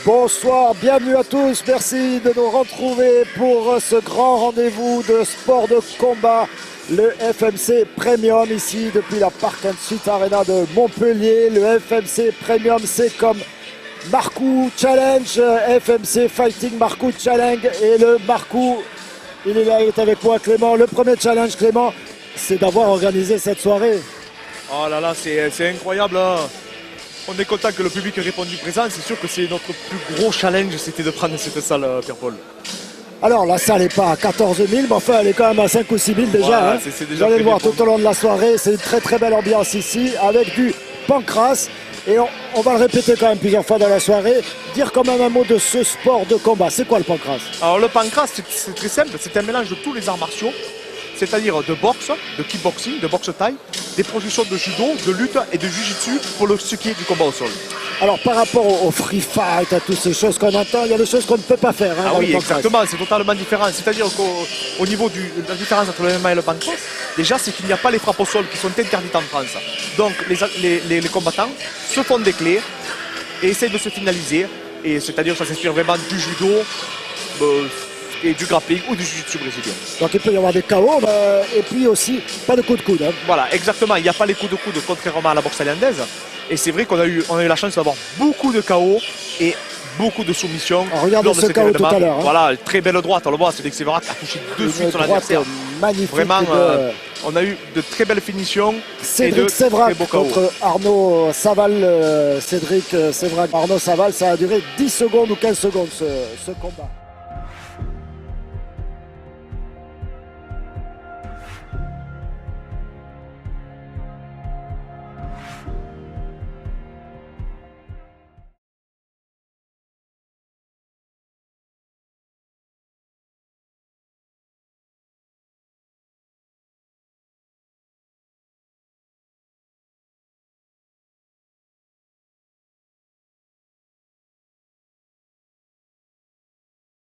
Bonsoir, bienvenue à tous, merci de nous retrouver pour ce grand rendez-vous de sport de combat, le FMC Premium ici depuis la Park & Suite Arena de Montpellier. Le FMC Premium, c'est comme Marcou Challenge, FMC Fighting Marcou Challenge, et le Marcou, il est là, il est avec moi, Clément. Le premier challenge, Clément, c'est d'avoir organisé cette soirée. Oh là là, c'est incroyable, hein. On est content que le public ait répondu présent. C'est sûr que c'est notre plus gros challenge, c'était de prendre cette salle, Pierre-Paul. Alors la salle n'est pas à 14 000, mais enfin elle est quand même à 5 ou 6 000 déjà. Voilà, hein. c'est Vous déjà allez le voir bon. tout au long de la soirée. C'est une très très belle ambiance ici avec du pancrace. Et on va le répéter quand même plusieurs fois dans la soirée. Dire quand même un mot de ce sport de combat. C'est quoi le pancrace? Alors le pancrace, c'est très simple. C'est un mélange de tous les arts martiaux. C'est-à-dire de boxe, de kickboxing, de boxe thaï, des projections de judo, de lutte et de jiu-jitsu pour ce qui est du combat au sol. Alors par rapport au free fight, à toutes ces choses qu'on entend, il y a des choses qu'on ne peut pas faire. Ah dans oui, le pancrace. exactement, c'est totalement différent. C'est-à-dire qu'au niveau de la différence entre le MMA et le pancrace, déjà c'est qu'il n'y a pas les frappes au sol qui sont interdites en France. Donc les combattants se font des clés et essayent de se finaliser. Et c'est-à-dire que ça s'inspire vraiment du judo et du grappling ou du jiu-jitsu brésilien. Donc il peut y avoir des KO et puis aussi pas de coups de coude. Hein. Voilà, exactement. Il n'y a pas les coups de coude contrairement à la boxe thaïlandaise. Et c'est vrai qu'on a eu la chance d'avoir beaucoup de KO et beaucoup de soumissions. Regardez ce KO tout à l'heure. Hein. Voilà, très belle droite. On le voit, Cédric Sévérac a touché de suite son adversaire. Magnifique. Vraiment, on a eu de très belles finitions. Cédric Sévérac contre Arnaud Saval. Cédric Sévérac, Arnaud Saval, ça a duré 10 secondes ou 15 secondes ce combat.